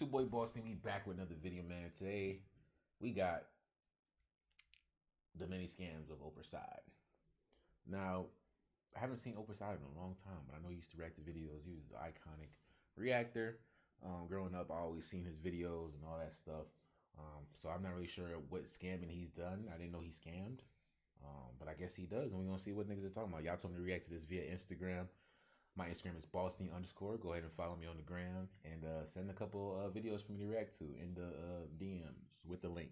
your boy Bossni. We back with another video, man. Today we got the mini scams of OprahSide. Now, I haven't seen OprahSide in a long time, but I know he used to react to videos. He was the iconic reactor. Growing up, I always seen his videos and all that stuff. So I'm not really sure what scamming he's done. I didn't know he scammed, but I guess he does, and we're gonna see what niggas are talking about. Y'all told me to react to this via Instagram. My Instagram is Bossni_. Go ahead and follow me on the gram and send a couple videos for me to react to in the DMs with the link.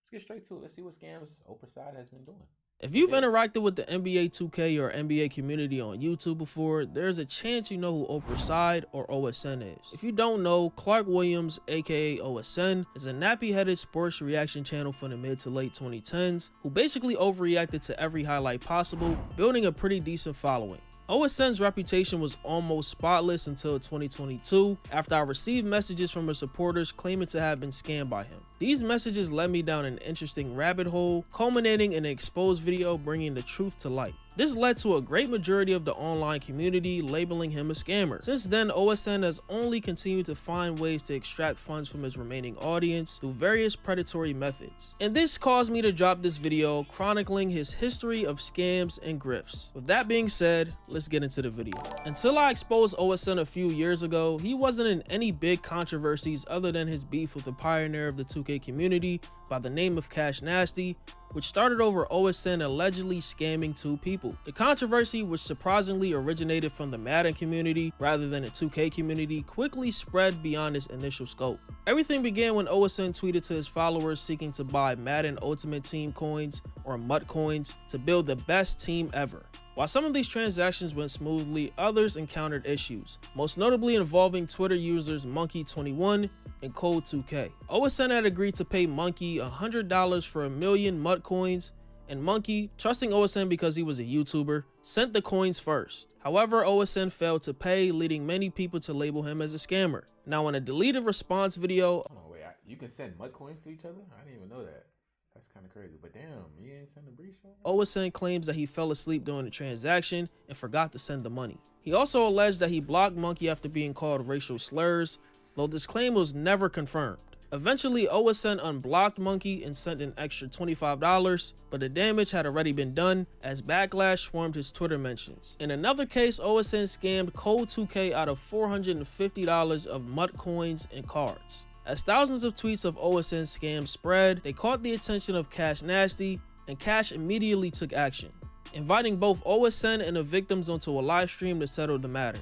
Let's get straight to it. Let's see what scams OprahSide has been doing. If you've interacted with the NBA 2K or NBA community on YouTube before, there's a chance you know who OprahSide or OSN is. If you don't know, Clark Williams, aka OSN, is a nappy-headed sports reaction channel from the mid to late 2010s who basically overreacted to every highlight possible, building a pretty decent following. OSN's reputation was almost spotless until 2022, after I received messages from his supporters claiming to have been scammed by him. These messages led me down an interesting rabbit hole, culminating in an exposed video bringing the truth to light. This led to a great majority of the online community labeling him a scammer. Since then, OSN has only continued to find ways to extract funds from his remaining audience through various predatory methods. And this caused me to drop this video chronicling his history of scams and grifts. With that being said, let's get into the video. Until I exposed OSN a few years ago, he wasn't in any big controversies other than his beef with a pioneer of the 2K community by the name of Cashapp, which started over OSN allegedly scamming two people. The controversy, which surprisingly originated from the Madden community rather than the 2K community, quickly spread beyond its initial scope. Everything began when OSN tweeted to his followers seeking to buy Madden Ultimate Team coins or MUT coins to build the best team ever. While some of these transactions went smoothly, others encountered issues, most notably involving Twitter users Monkey21 and Code2K. OSN had agreed to pay Monkey $100 for 1 million MUT coins, and Monkey, trusting OSN because he was a YouTuber, sent the coins first. However, OSN failed to pay, leading many people to label him as a scammer. Now, in a deleted response video... Hold on, wait, you can send MUT coins to each other? I didn't even know that. That's kind of crazy, but damn, you ain't send a breach? OSN claims that he fell asleep during the transaction and forgot to send the money. He also alleged that he blocked Monkey after being called racial slurs, though this claim was never confirmed. Eventually, OSN unblocked Monkey and sent an extra $25, but the damage had already been done as backlash swarmed his Twitter mentions. In another case, OSN scammed Code2K out of $450 of MUT coins and cards. As thousands of tweets of OSN scams spread, they caught the attention of Cashapp, and Cash immediately took action, inviting both OSN and the victims onto a live stream to settle the matter.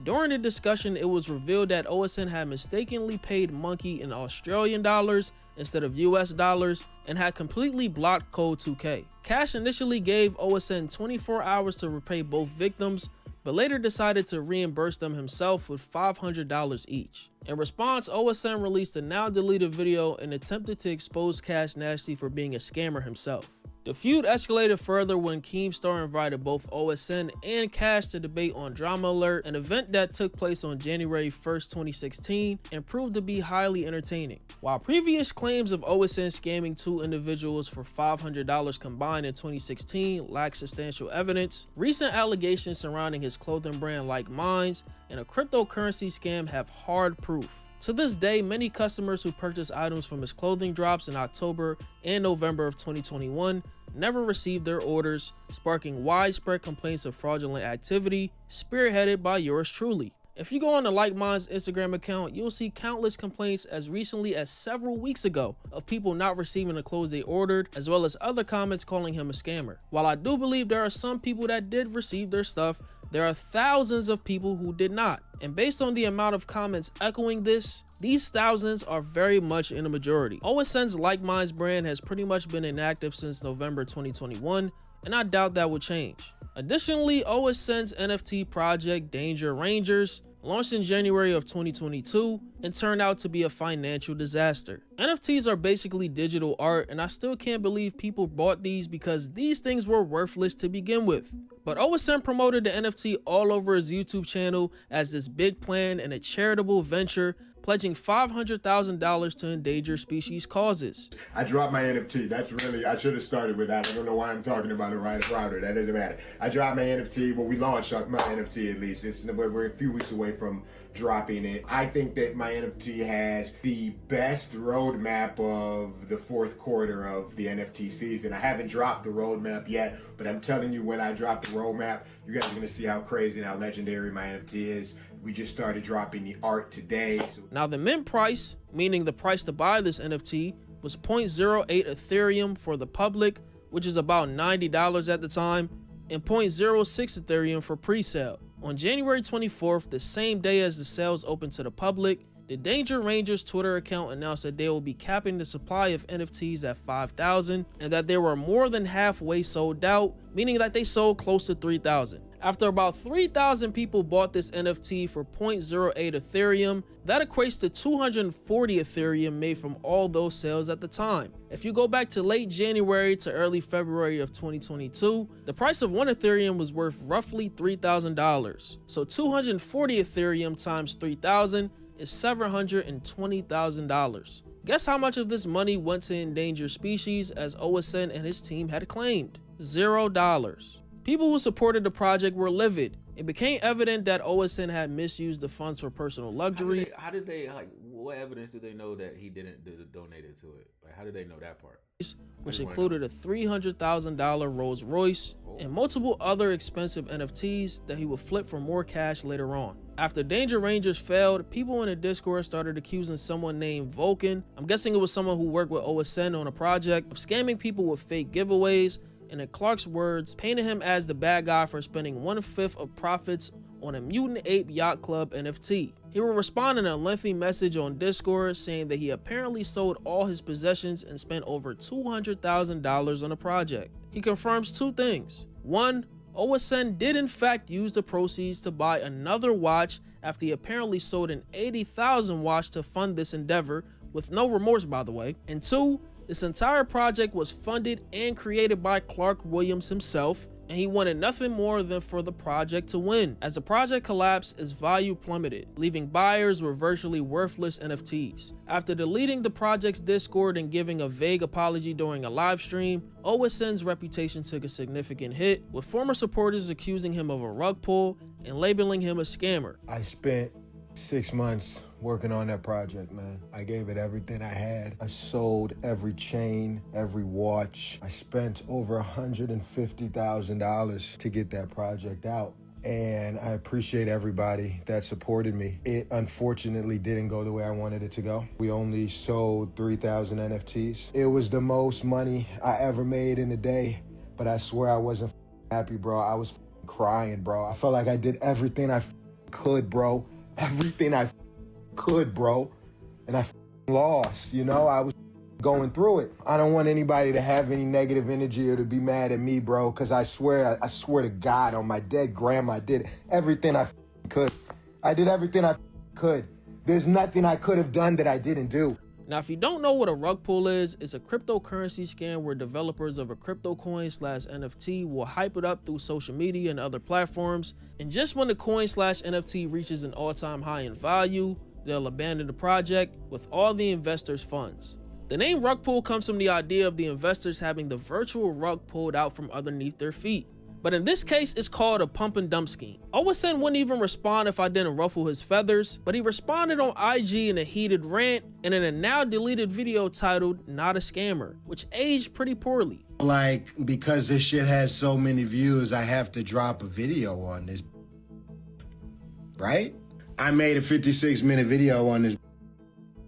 During the discussion, it was revealed that OSN had mistakenly paid Monkey in Australian dollars instead of US dollars and had completely blocked Code2K. Cash initially gave OSN 24 hours to repay both victims, but later decided to reimburse them himself with $500 each. In response, OSN released a now deleted video and attempted to expose Cashapp for being a scammer himself. The feud escalated further when Keemstar invited both OSN and Cash to debate on Drama Alert, an event that took place on January 1st, 2016, and proved to be highly entertaining. While previous claims of OSN scamming two individuals for $500 combined in 2016 lack substantial evidence, recent allegations surrounding his clothing brand Likeminds and a cryptocurrency scam have hard proof. To this day, many customers who purchase items from his clothing drops in October and November of 2021 never received their orders, sparking widespread complaints of fraudulent activity, spearheaded by yours truly. If you go on the Likeminds Instagram account, you'll see countless complaints as recently as several weeks ago of people not receiving the clothes they ordered, as well as other comments calling him a scammer. While I do believe there are some people that did receive their stuff, there are thousands of people who did not. And based on the amount of comments echoing this, these thousands are very much in a majority. OSN's Likeminds brand has pretty much been inactive since November 2021, and I doubt that will change. Additionally, OSN's NFT project Danger Rangers launched in January of 2022 and turned out to be a financial disaster. NFTs are basically digital art, and I still can't believe people bought these because these things were worthless to begin with. But OSN promoted the NFT all over his YouTube channel as this big plan and a charitable venture, pledging $500,000 to endangered species causes. I dropped my NFT. That's really, I should have started with that. I don't know why I'm talking about it right about it. That doesn't matter. I dropped my NFT. Well, we launched my NFT at least. We're a few weeks away from dropping it. I think that my NFT has the best roadmap of the fourth quarter of the NFT season. I haven't dropped the roadmap yet, but I'm telling you, when I drop the roadmap, you guys are gonna see how crazy and how legendary my NFT is. We just started dropping the art today. Now the mint price, meaning the price to buy this NFT, was 0.08 Ethereum for the public, which is about $90 at the time, and 0.06 Ethereum for pre-sale. On January 24th, the same day as the sales opened to the public, the Danger Rangers Twitter account announced that they will be capping the supply of NFTs at 5,000 and that they were more than halfway sold out, meaning that they sold close to 3,000. After about 3,000 people bought this NFT for 0.08 Ethereum, that equates to 240 Ethereum made from all those sales at the time. If you go back to late January to early February of 2022, the price of 1 Ethereum was worth roughly $3,000. So 240 Ethereum times 3,000 is $720,000. Guess how much of this money went to endangered species, as OSN and his team had claimed? $0. People who supported the project were livid. It became evident that OSN had misused the funds for personal luxury. How did they what evidence do they know that he didn't donate it to it? Like, how did they know that part? Which included a $300,000 Rolls Royce and multiple other expensive NFTs that he would flip for more cash later on. After Danger Rangers failed, people in the Discord started accusing someone named Vulcan, I'm guessing it was someone who worked with OSN on a project, of scamming people with fake giveaways, and in Clark's words, painted him as the bad guy for spending 1/5 of profits on a Mutant Ape Yacht Club NFT. He would respond in a lengthy message on Discord saying that he apparently sold all his possessions and spent over $200,000 on a project. He confirms two things. One, OSN did in fact use the proceeds to buy another watch after he apparently sold an 80,000 watch to fund this endeavor, with no remorse by the way. And two, this entire project was funded and created by Clark Williams himself, and he wanted nothing more than for the project to win. As the project collapsed, its value plummeted, leaving buyers with virtually worthless NFTs. After deleting the project's Discord and giving a vague apology during a live stream, OSN's reputation took a significant hit, with former supporters accusing him of a rug pull and labeling him a scammer. I spent 6 months working on that project, man. I gave it everything I had. I sold every chain, every watch. I spent over $150,000 to get that project out. And I appreciate everybody that supported me. It unfortunately didn't go the way I wanted it to go. We only sold 3,000 NFTs. It was the most money I ever made in a day, but I swear I wasn't happy, bro. I was crying, bro. I felt like I did everything I could, bro. Everything I could, bro, and I lost. You know, I was going through it. I don't want anybody to have any negative energy or to be mad at me, bro, because I swear to God, on my dead grandma, I did everything I could. I did everything I could. There's nothing I could have done that I didn't do. Now, if you don't know what a rug pull is, it's a cryptocurrency scam where developers of a crypto coin/NFT will hype it up through social media and other platforms, and just when the coin/NFT reaches an all-time high in value, they'll abandon the project with all the investors' funds. The name rug pull comes from the idea of the investors having the virtual rug pulled out from underneath their feet. But in this case, it's called a pump and dump scheme. OSN wouldn't even respond if I didn't ruffle his feathers, but he responded on IG in a heated rant and in a now deleted video titled "Not a Scammer," which aged pretty poorly. Like, because this shit has so many views, I have to drop a video on this, right? I made a 56-minute video on this,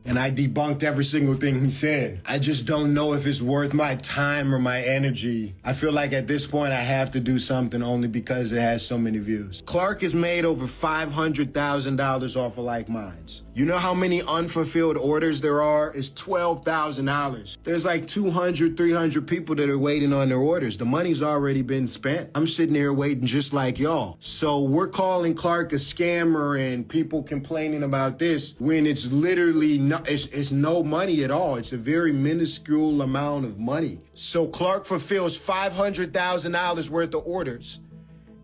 and I debunked every single thing he said. I just don't know if it's worth my time or my energy. I feel like at this point I have to do something only because it has so many views. Clark has made over $500,000 off of Likeminds. You know how many unfulfilled orders there are? It's $12,000. There's like 200, 300 people that are waiting on their orders. The money's already been spent. I'm sitting here waiting just like y'all. So we're calling Clark a scammer and people complaining about this when it's literally it's no money at all. It's a very minuscule amount of money. So Clark fulfills $500,000 worth of orders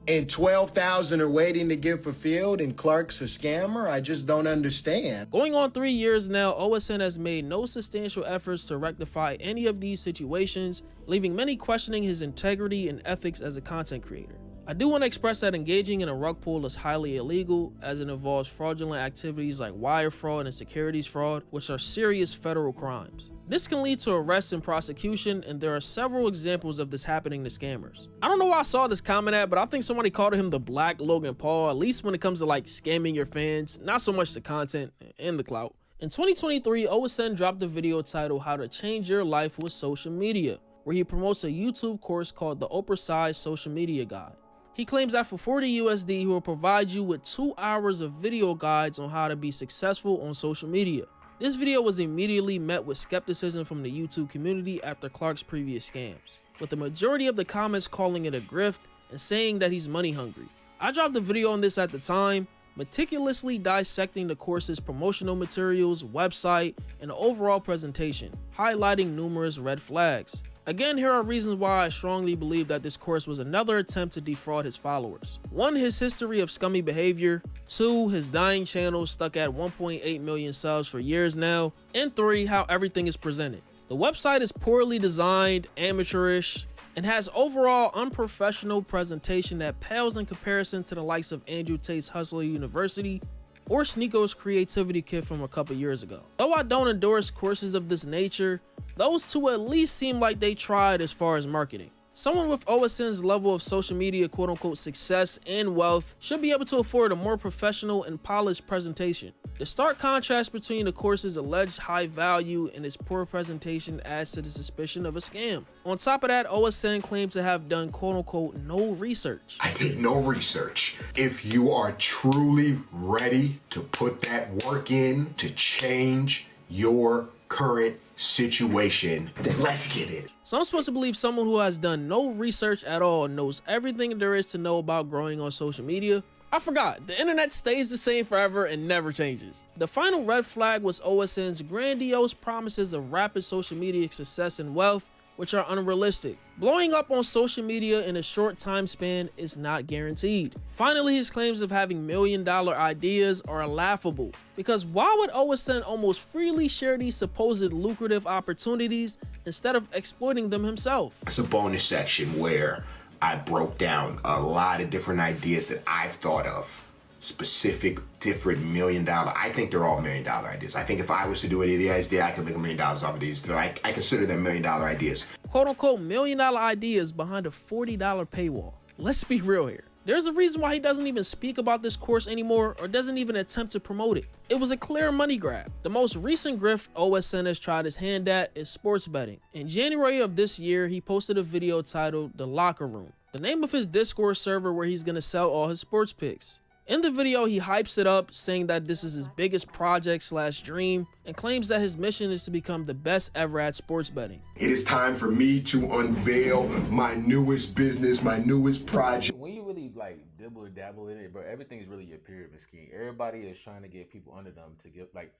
and 12,000 are waiting to get fulfilled, and Clark's a scammer? I just don't understand. Going on 3 years now, OSN has made no substantial efforts to rectify any of these situations, leaving many questioning his integrity and ethics as a content creator. I do want to express that engaging in a rug pull is highly illegal, as it involves fraudulent activities like wire fraud and securities fraud, which are serious federal crimes. This can lead to arrest and prosecution, and there are several examples of this happening to scammers. I don't know where I saw this comment at, but I think somebody called him the Black Logan Paul, at least when it comes to like scamming your fans, not so much the content and the clout. In 2023, OSN dropped a video titled How to Change Your Life with Social Media, where he promotes a YouTube course called the OprahSide Social Media Guide. He claims that for $40 USD, he will provide you with 2 hours of video guides on how to be successful on social media. This video was immediately met with skepticism from the YouTube community after Clark's previous scams, with the majority of the comments calling it a grift and saying that he's money hungry. I dropped a video on this at the time, meticulously dissecting the course's promotional materials, website, and the overall presentation, highlighting numerous red flags. Again, here are reasons why I strongly believe that this course was another attempt to defraud his followers. 1, his history of scummy behavior. 2, his dying channel stuck at 1.8 million subs for years now. And 3, how everything is presented. The website is poorly designed, amateurish, and has overall unprofessional presentation that pales in comparison to the likes of Andrew Tate's Hustler University or Sneako's Creativity Kit from a couple years ago. Though I don't endorse courses of this nature, those two at least seem like they tried as far as marketing. Someone with OSN's level of social media quote-unquote success and wealth should be able to afford a more professional and polished presentation. The stark contrast between the course's alleged high value and its poor presentation adds to the suspicion of a scam. On top of that, OSN claims to have done quote-unquote no research. I did no research. If you are truly ready to put that work in to change your current situation, then let's get it. So I'm supposed to believe someone who has done no research at all knows everything there is to know about growing on social media? I forgot, the internet stays the same forever and never changes. The final red flag was OSN's grandiose promises of rapid social media success and wealth, which are unrealistic. Blowing up on social media in a short time span is not guaranteed. Finally, his claims of having $1 million ideas are laughable, because why would OSN almost freely share these supposed lucrative opportunities instead of exploiting them himself? It's a bonus section where I broke down a lot of different ideas that I've thought of. Specific, different $1 million. I think they're all $1 million ideas. I think if I was to do any of these, I could make $1 million off of these. I consider them $1 million ideas. Quote unquote $1 million ideas behind a $40 paywall. Let's be real here. There's a reason why he doesn't even speak about this course anymore or doesn't even attempt to promote it. It was a clear money grab. The most recent grift OSN has tried his hand at is sports betting. In January of this year, he posted a video titled The Locker Room, the name of his Discord server where he's gonna sell all his sports picks. In the video, he hypes it up, saying that this is his biggest project / dream, and claims that his mission is to become the best ever at sports betting. It is time for me to unveil my newest business, my newest project. When you really like dibble or dabble in it, bro, everything is really a pyramid scheme. Everybody is trying to get people under them to get like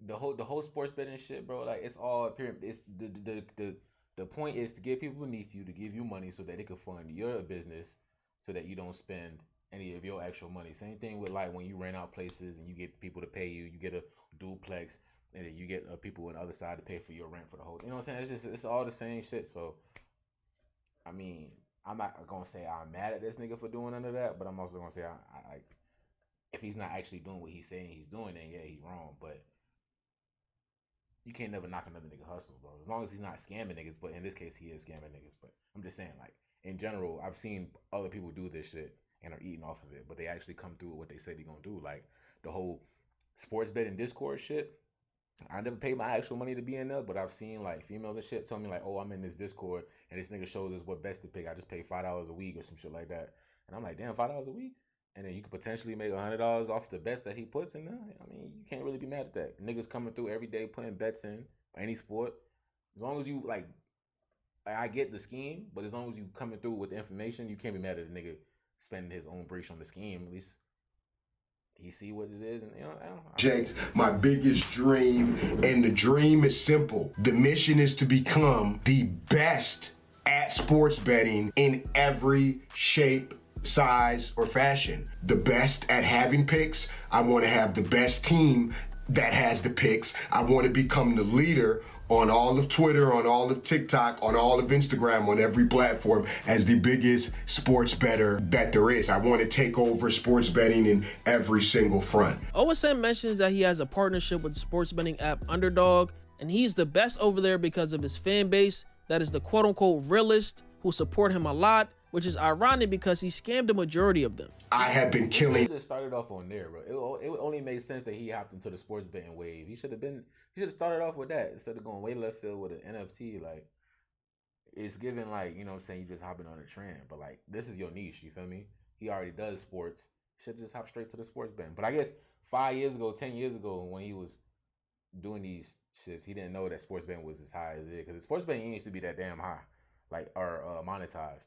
the whole sports betting shit, bro. Like it's all a pyramid. It's the point is to get people beneath you to give you money so that they can fund your business, so that you don't spend any of your actual money. Same thing with like when you rent out places and you get people to pay you, you get a duplex, and then you get people on the other side to pay for your rent for the whole. You know what I'm saying? It's all the same shit. So, I mean, I'm not gonna say I'm mad at this nigga for doing none of that, but I'm also gonna say I if he's not actually doing what he's saying he's doing, then yeah, he's wrong. But you can't never knock another nigga hustle, bro. As long as he's not scamming niggas, but in this case he is scamming niggas. But I'm just saying, like in general, I've seen other people do this shit and are eating off of it, but they actually come through with what they say they're gonna do. Like the whole sports betting Discord shit. I never paid my actual money to be in there, but I've seen like females and shit tell me like, oh, I'm in this Discord and this nigga shows us what bets to pick. I just pay $5 a week or some shit like that. And I'm like, damn, $5 a week? And then you could potentially make $100 off the bets that he puts in there. I mean, you can't really be mad at that. Niggas coming through every day putting bets in any sport. As long as you like I get the scheme, but as long as you coming through with the information, you can't be mad at a nigga spending his own breach on the scheme. At least he see what it is, and you know, Jax, my biggest dream, and the dream is simple. The mission is to become the best at sports betting in every shape, size, or fashion. The best at having picks. I want to have the best team that has the picks. I want to become the leader on all of Twitter, on all of TikTok, on all of Instagram, on every platform as the biggest sports bettor bet there is. I want to take over sports betting in every single front. OSN mentions that he has a partnership with the sports betting app Underdog, and he's the best over there because of his fan base that is the quote-unquote realist who support him a lot, which is ironic because he scammed the majority of them. I have been killing. He should have started off on there, bro. It would only make sense that he hopped into the sports betting wave. He should have started off with that instead of going way left field with an NFT. Like, it's given, like, you know what I'm saying, you just hopping on a trend. But, like, this is your niche, you feel me? He already does sports. Should have just hopped straight to the sports betting. But I guess 5 years ago, 10 years ago, when he was doing these shits, he didn't know that sports betting was as high as it is. Because the sports betting used to be that damn high, like, or monetized.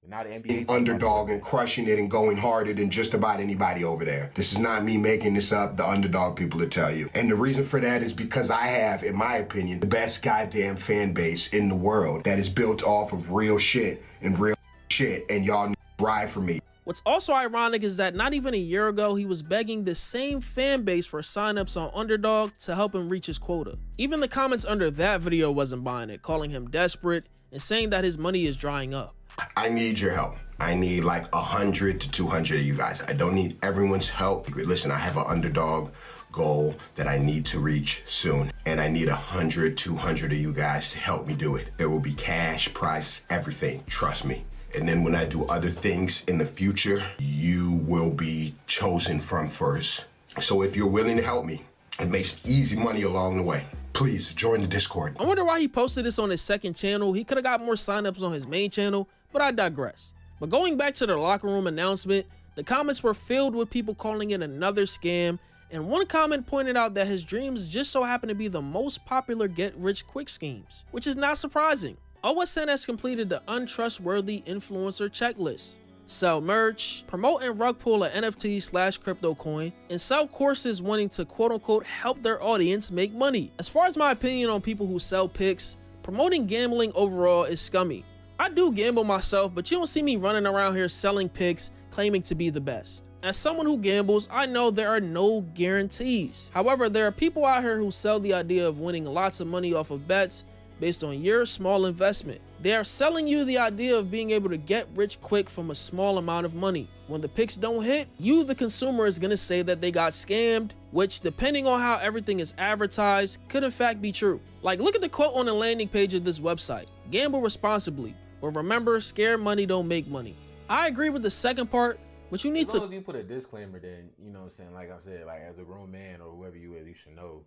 Now the NBA Underdog and crushing it and going harder than just about anybody over there. This is not me making this up. The Underdog people will tell you. And the reason for that is because I have, in my opinion, the best goddamn fan base in the world that is built off of real shit. And y'all ride for me. What's also ironic is that not even a year ago, he was begging the same fan base for signups on Underdog to help him reach his quota. Even the comments under that video wasn't buying it, calling him desperate and saying that his money is drying up. I need your help. I need like 100 to 200 of you guys. I don't need everyone's help. Listen, I have an Underdog goal that I need to reach soon. And I need 100, 200 of you guys to help me do it. There will be cash, prizes, everything. Trust me. And then when I do other things in the future, you will be chosen from first. So if you're willing to help me, it makes easy money along the way. Please join the Discord. I wonder why he posted this on his second channel. He could have got more signups on his main channel, but I digress. But going back to the locker room announcement, the comments were filled with people calling it another scam, and one comment pointed out that his dreams just so happen to be the most popular get-rich-quick schemes, which is not surprising. OSN has completed the untrustworthy influencer checklist. Sell merch, promote and rug pull an NFT/crypto coin, and sell courses wanting to quote-unquote help their audience make money. As far as my opinion on people who sell picks, promoting gambling overall is scummy. I do gamble myself, but you don't see me running around here selling picks claiming to be the best. As someone who gambles, I know there are no guarantees. However, there are people out here who sell the idea of winning lots of money off of bets based on your small investment. They are selling you the idea of being able to get rich quick from a small amount of money. When the picks don't hit, you, the consumer, is gonna say that they got scammed, which, depending on how everything is advertised, could in fact be true. Like, look at the quote on the landing page of this website. Gamble responsibly, but remember, scared money don't make money. I agree with the second part, but you need as long to... as you put a disclaimer, then, you know what I'm saying, like I said, like, as a grown man or whoever you is, you should know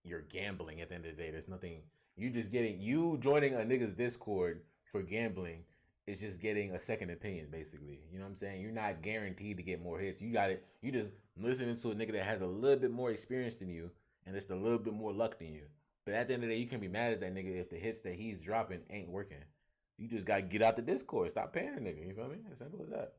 you're gambling at the end of the day. There's nothing... You joining a nigga's Discord for gambling is just getting a second opinion, basically. You know what I'm saying? You're not guaranteed to get more hits. You just listening to a nigga that has a little bit more experience than you and just a little bit more luck than you. But at the end of the day, you can't be mad at that nigga if the hits that he's dropping ain't working. You just gotta get out the Discord. Stop paying the nigga. You feel me? As simple as that.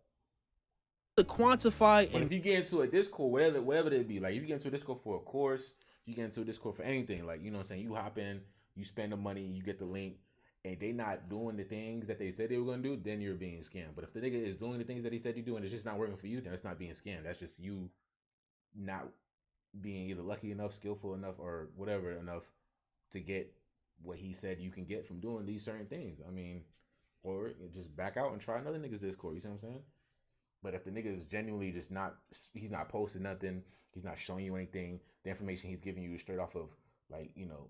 To quantify. But if you get into a Discord, whatever it be, like if you get into a Discord for a course, you get into a Discord for anything, like, you know what I'm saying? You hop in, you spend the money, you get the link, and they not doing the things that they said they were gonna do, then you're being scammed. But if the nigga is doing the things that he said you do and it's just not working for you, then it's not being scammed. That's just you not being either lucky enough, skillful enough, or whatever enough to get what he said you can get from doing these certain things. I mean, or just back out and try another nigga's Discord. You see what I'm saying? But if the nigga is genuinely just not, he's not posting nothing, he's not showing you anything, the information he's giving you is straight off of, like, you know,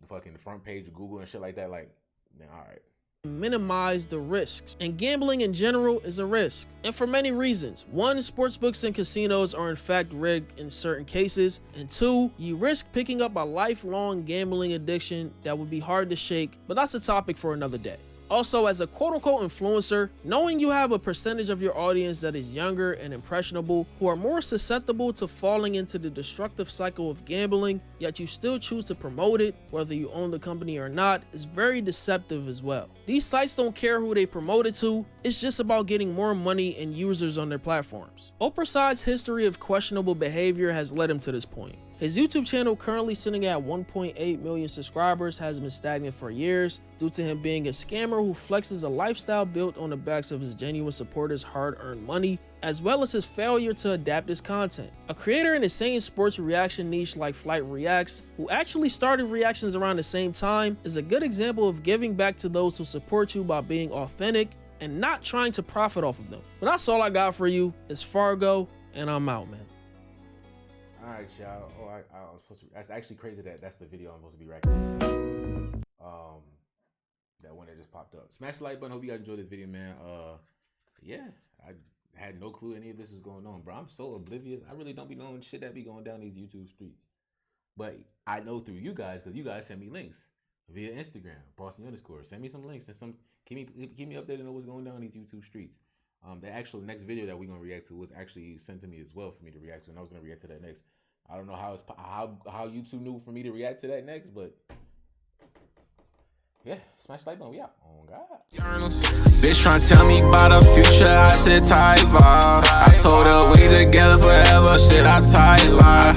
the fucking front page of Google and shit like that, like, then all right. Minimize the risks, and gambling in general is a risk, and for many reasons. One, sportsbooks and casinos are in fact rigged in certain cases, and two, you risk picking up a lifelong gambling addiction that would be hard to shake, but that's a topic for another day. Also, as a quote-unquote influencer, knowing you have a percentage of your audience that is younger and impressionable, who are more susceptible to falling into the destructive cycle of gambling, yet you still choose to promote it, whether you own the company or not, is very deceptive as well. These sites don't care who they promote it to, it's just about getting more money and users on their platforms. OprahSide's history of questionable behavior has led him to this point. His YouTube channel, currently sitting at 1.8 million subscribers, has been stagnant for years due to him being a scammer who flexes a lifestyle built on the backs of his genuine supporters' hard-earned money, as well as his failure to adapt his content. A creator in the same sports reaction niche like Flight Reacts, who actually started reactions around the same time, is a good example of giving back to those who support you by being authentic and not trying to profit off of them. But that's all I got for you. It's Fargo, and I'm out, man. All right, y'all. Oh, I was supposed to. That's actually crazy that that's the video I'm supposed to be reacting. That one that just popped up. Smash the like button. Hope you guys enjoyed this video, man. Yeah, I had no clue any of this was going on, bro. I'm so oblivious. I really don't be knowing shit that be going down these YouTube streets. But I know through you guys because you guys send me links via Instagram, Bossni_. Send me some links and some keep me updated on what's going down these YouTube streets. The actual next video that we're gonna react to was actually sent to me as well for me to react to, and I was gonna react to that next. I don't know how YouTube knew for me to react to that next, but yeah, smash the like button. We out. Oh God. Bitch tryna tell me about the future. I said tight vibe. I told her we together forever. Shit, I tight lie.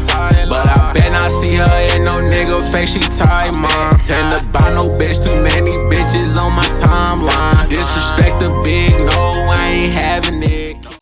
But I bet not see her in no nigga face. She tight, mom. Tend to buy no bitch. Too many bitches on my timeline.